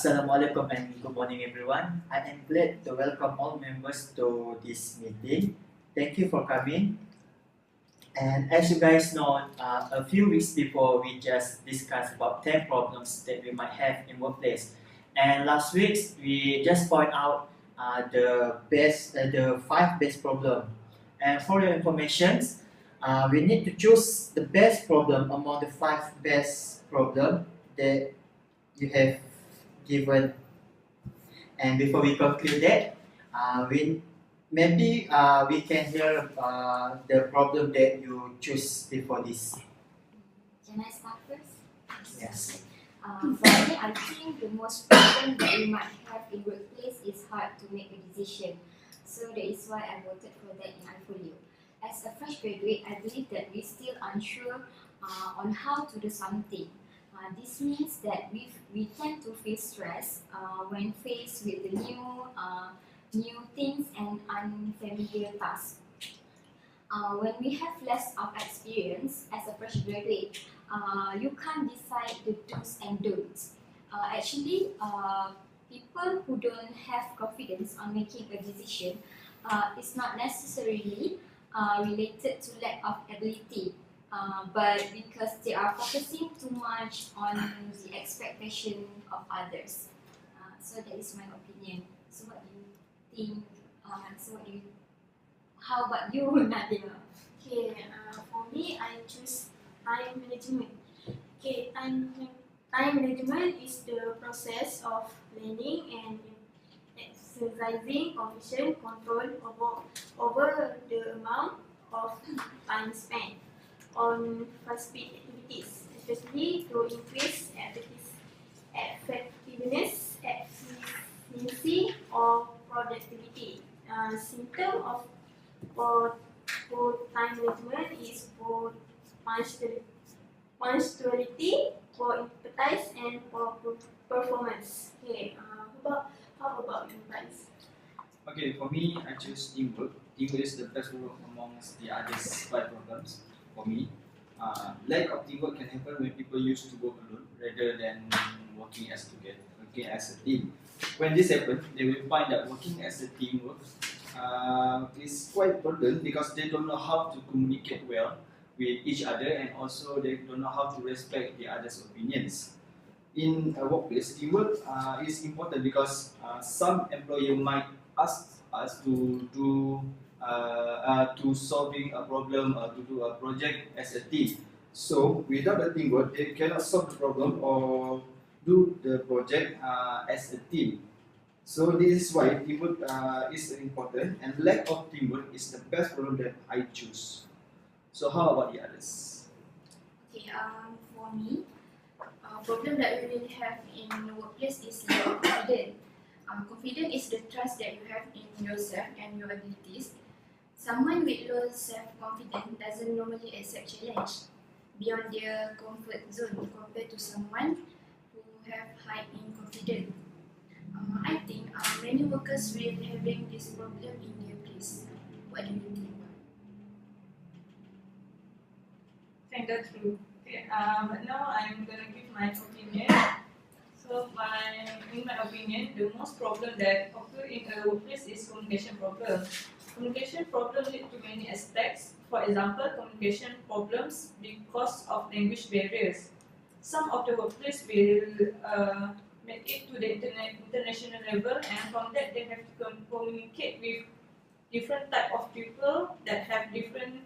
Assalamualaikum and good morning everyone. I am glad to welcome all members to this meeting. Thank you for coming. And as you guys know, a few weeks before we just discussed about 10 problems that we might have in workplace. And last week we just point out the 5 best problem. And for your information, we need to choose the best problem among the 5 best problem that you have given. And before we conclude that, we can hear the problem that you choose before this. Can I start first? Yes. For me, I think the most problem that we might have in workplace is hard to make a decision. So that is why I voted for that in iFolio. As a fresh graduate, I believe that we still unsure on how to do something. This means that we tend to feel stress when faced with the new things and unfamiliar tasks. When we have less of experience as a fresh graduate, you can't decide the do's and don'ts. People who don't have confidence on making a decision is not necessarily related to lack of ability, but because they are focusing too much on the expectation of others. So that is my opinion. So what do you think? How about you, Nadia? Okay, for me, I choose time management. Okay, time management is the process of planning and exercising efficient control over the amount of time spent on fast-paced activities, especially to increase effectiveness, efficiency, or productivity. Symptom of poor time management is poor punctuality, poor empathize, and poor performance. Okay, how about you guys? Okay, for me, I choose teamwork. Teamwork is the best work amongst the other 5 problems. For me, lack of teamwork can happen when people used to work alone rather than working as a team. When this happens, they will find that working as a teamwork is quite burden because they don't know how to communicate well with each other, and also they don't know how to respect the other's opinions. In a workplace, teamwork is important because some employer might ask us to do to solving a problem or to do a project as a team. So without the teamwork, they cannot solve the problem or do the project as a team. So this is why teamwork is important, and lack of teamwork is the best problem that I choose. So how about the others? Okay, for me, problem that we will have in the workplace is your confidence. Confidence is the trust that you have in yourself and your abilities. Someone with low self-confidence doesn't normally accept challenge beyond their comfort zone compared to someone who have high in confidence. I think many workers will having this problem in their place. What do you think? I think that's true. Okay, but now I'm gonna give my opinion. So in my opinion, the most problem that occur in a workplace is communication problem. Communication problem lead to many aspects. For example, communication problems because of language barriers. Some of the workplace will make it to the international level, and from that they have to communicate with different type of people that have different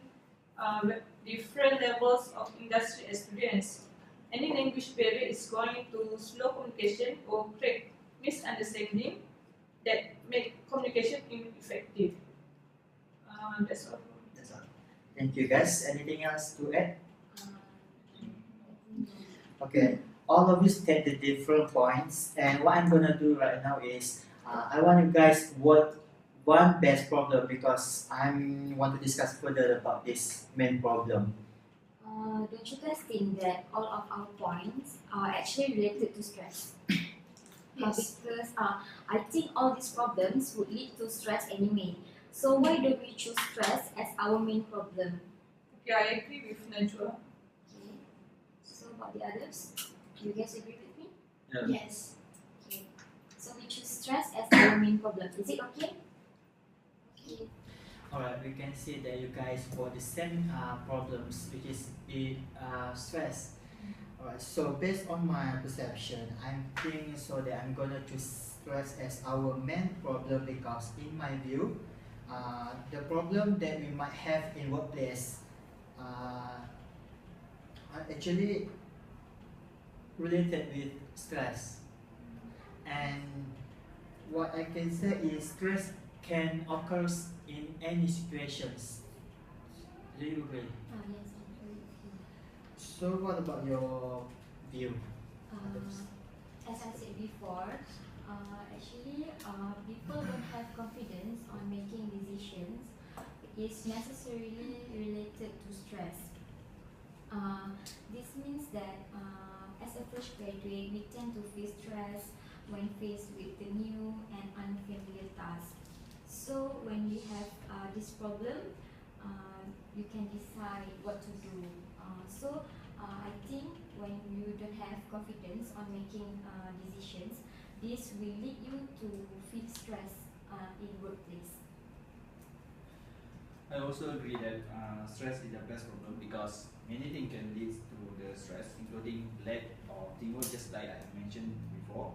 levels of industry experience. Any language barrier is going to slow communication or create misunderstanding that make communication ineffective. That's all. Thank you guys. Anything else to add? Okay, all of you stated different points, and what I'm gonna do right now is I want you guys to work one best problem because I want to discuss further about this main problem. Don't you guys think that all of our points are actually related to stress? Yes. Because I think all these problems would lead to stress anyway. So why don't we choose stress as our main problem? Okay, I agree with Najwa. Okay. So about the others, do you guys agree with me? Yeah. Yes. Okay. choose stress as our main problem. Is it okay? Okay. Alright, we can see that you guys got the same problems, which is stress. Alright, so based on my perception, I'm thinking so that I'm gonna choose stress as our main problem because in my view, the problem that we might have in workplace are actually related with stress. And what I can say is stress can occur in any situations. Do you agree? Yes, I agree with you. So what about your view? As I said before, actually, people don't have confidence on making decisions is necessarily related to stress. This means that as a fresh graduate, we tend to feel stress when faced with the new and unfamiliar tasks. So when you have this problem, you can decide what to do. I think when you don't have confidence on making decisions, this will lead you to feel stress in workplace. I also agree that stress is the best problem because many things can lead to the stress, including lack of teamwork, just like I mentioned before.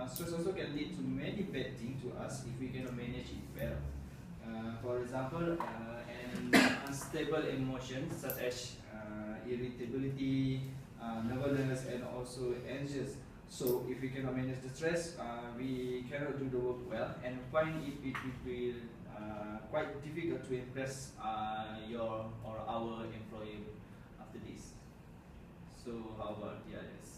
Stress also can lead to many bad things to us if we cannot manage it well. For example, an unstable emotion such as irritability, nervousness, and also anxious. So if we cannot manage the stress, we cannot do the work well and find it will quite difficult to impress your or our employer after this. So how about the others?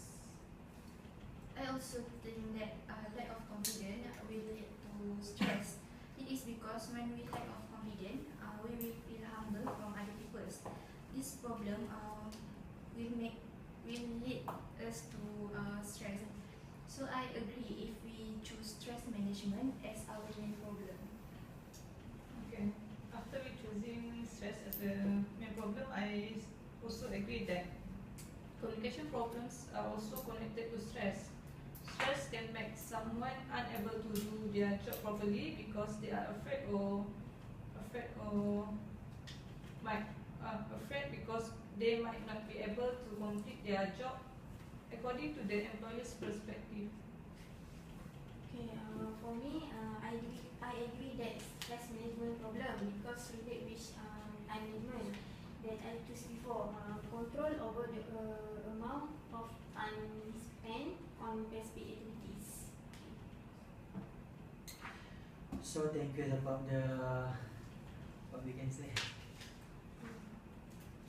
I also think that lack of confidence will lead to stress. It is because when we lack of confidence, we will feel humble from other people. This problem will lead us to stress. So I agree if we choose stress management as our main problem. Okay. After we choosing stress as the main problem, I also agree that communication problems are also connected to stress. Stress can make someone unable to do their job properly because they are afraid because they might not be able to complete their job according to the employer's perspective. Okay, for me, I agree that stress management problem because relate with time management that I choose before. Control over the amount of time spent on specific activities. So thank you about the what we can say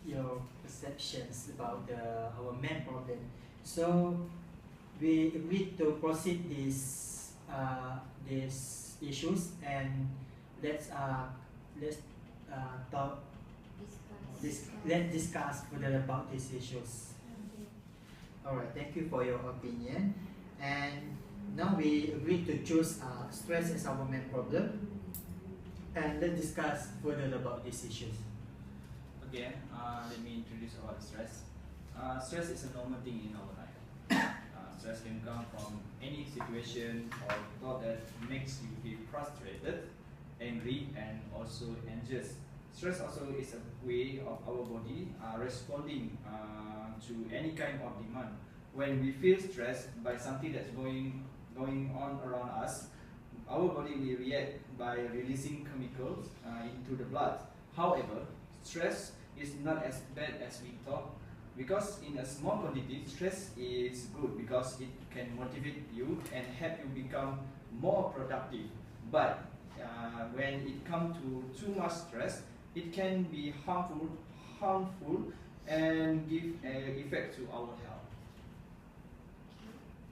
your perceptions about our main problem. So we agreed to proceed these issues and let's talk let's discuss further about these issues. Alright, thank you for your opinion. And now we agreed to choose stress as our main problem. And let's discuss further about these issues. Again, let me introduce about stress. Stress is a normal thing in our life. Stress can come from any situation or thought that makes you feel frustrated, angry, and also anxious. Stress also is a way of our body responding to any kind of demand. When we feel stressed by something that's going on around us, our body will react by releasing chemicals into the blood. However, stress is not as bad as we thought because in a small quantity, stress is good because it can motivate you and help you become more productive. But when it comes to too much stress, it can be harmful and give an effect to our health.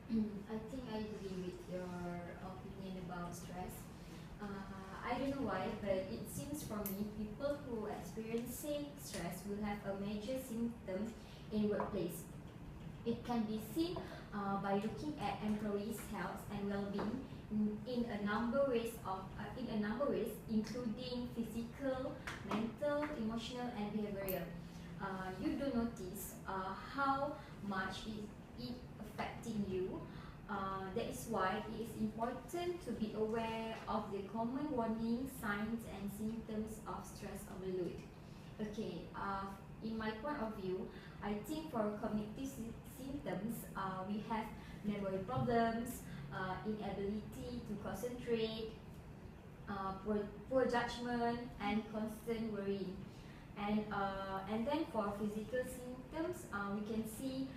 I think I agree with your opinion about stress. I don't know why, but it seems for me, people who experiencing stress will have a major symptom in workplace. It can be seen by looking at employees' health and well-being in a number of ways, including physical, mental, emotional, and behavioral. You do notice how much it affecting you That is why it is important to be aware of the common warning signs and symptoms of stress overload. Okay, in my point of view, I think for cognitive symptoms, we have memory problems, inability to concentrate, poor judgment, and constant worrying. And then for physical symptoms, we can see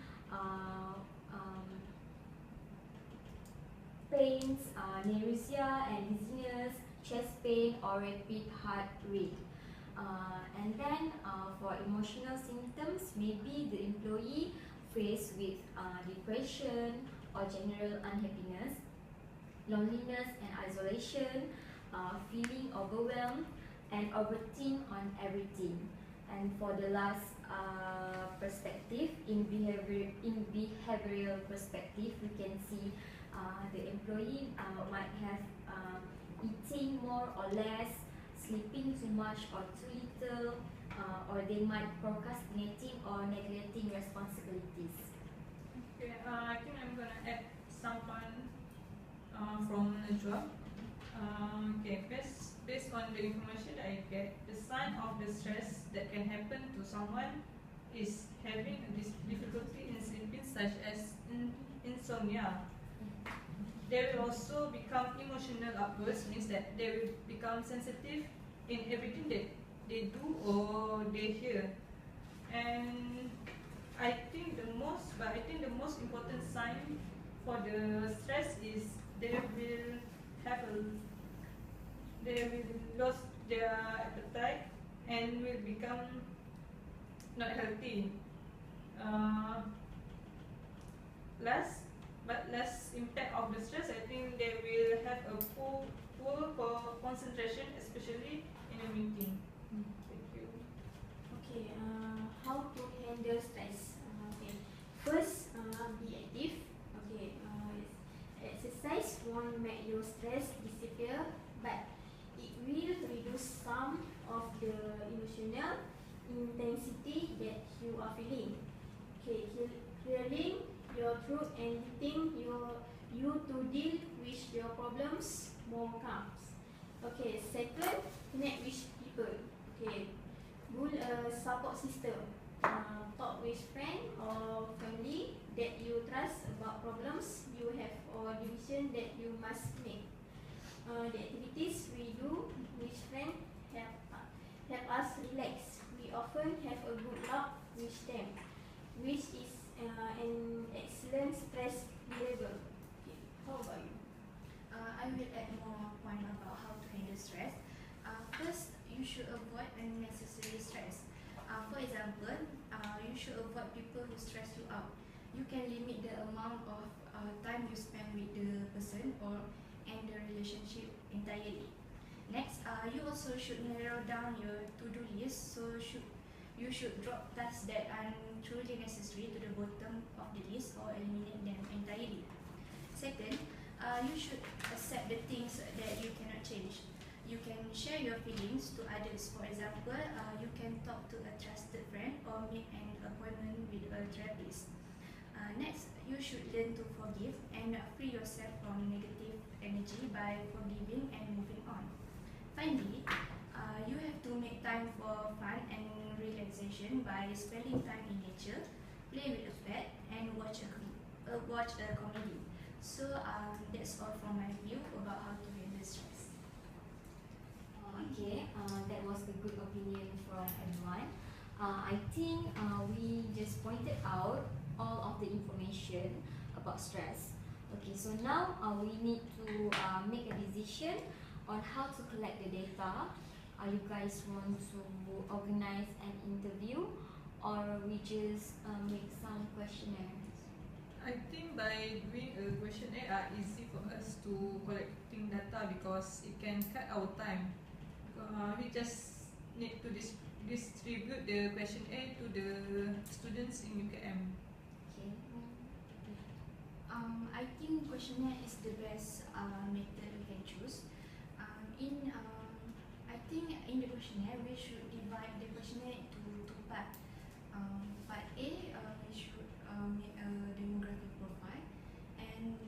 pains, nausea and dizziness, chest pain or rapid heart rate. And then for emotional symptoms, maybe the employee faced with depression or general unhappiness, loneliness and isolation, feeling overwhelmed, and overthink on everything. And for the last perspective, in behavioral perspective, we can see the employee might have eating more or less, sleeping too much or too little, or they might procrastinating or neglecting responsibilities. Okay, I think I'm gonna add some point from Najwa. Okay, based on the information I get, the sign of the stress that can happen to someone is having a difficulty in sleeping, such as insomnia. They will also become emotional outbursts, means that they will become sensitive in everything that they do or they hear. And I think the most important sign for the stress is they will lose their appetite and will become not healthy. Less impact of the stress, I think they will have a poor concentration, especially in a meeting. Thank you. Okay, how to handle stress? Okay, first, be active. Okay, exercise won't make your stress disappear, but it will reduce some of the emotional intensity that you are feeling. Okay, clearing your throat and letting you to deal with your problems more calms. Okay, second, connect with people. Okay, build a support system. Talk with friends or family that you trust about problems you have or decisions that you must make. The activities we do with friends help us relax. We often have a good laugh with them, which is an excellent stress reliever. Okay, how about you? I will add more point about how to handle stress. First, you should avoid unnecessary stress. For example, you should avoid people who stress you out. You can limit the amount of time you spend with the person or end the relationship entirely. Next, you also should narrow down your to-do list. So you should drop tasks that are truly necessary to the bottom of the list or eliminate them entirely. Second, you should accept the things that you cannot change. You can share your feelings to others. For example, you can talk to a trusted friend or make an appointment with a therapist. Next, you should learn to forgive and free yourself from negative energy by forgiving and moving on. Finally, you have to make time for fun and relaxation by spending time in nature, play with a pet, and watch a comedy. So that's all from my view about how to handle stress. Okay, that was a good opinion from everyone. I think we just pointed out all of the information about stress. Okay, so now we need to make a decision on how to collect the data. You guys want to organize an interview or we just make some questionnaires? I think by doing a questionnaire are easy for us to collecting data because it can cut our time. We just need to distribute the questionnaire to the students in UKM. Okay. I think questionnaire is the best method we can choose. I think in the questionnaire we should divide the questionnaire into two parts. Part A, we should make a demographic profile, and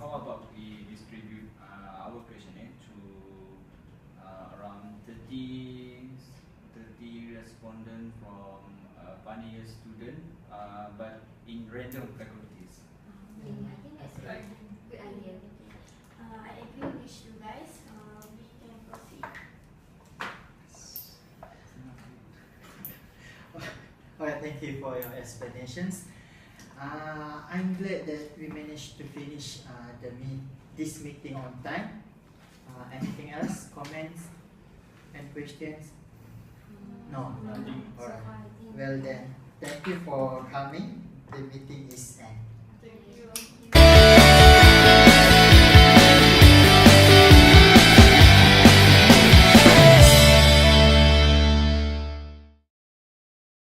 how about we distribute our questionnaire to around 30 respondents from final year student, but in random faculties. I think that's a good idea. I agree with you guys. We can proceed. Alright, thank you for your explanations. I'm glad that we managed to finish this meeting on time. Anything else? Comments and questions? No. So Alright. far, I think. Well then, thank you for coming. The meeting is end.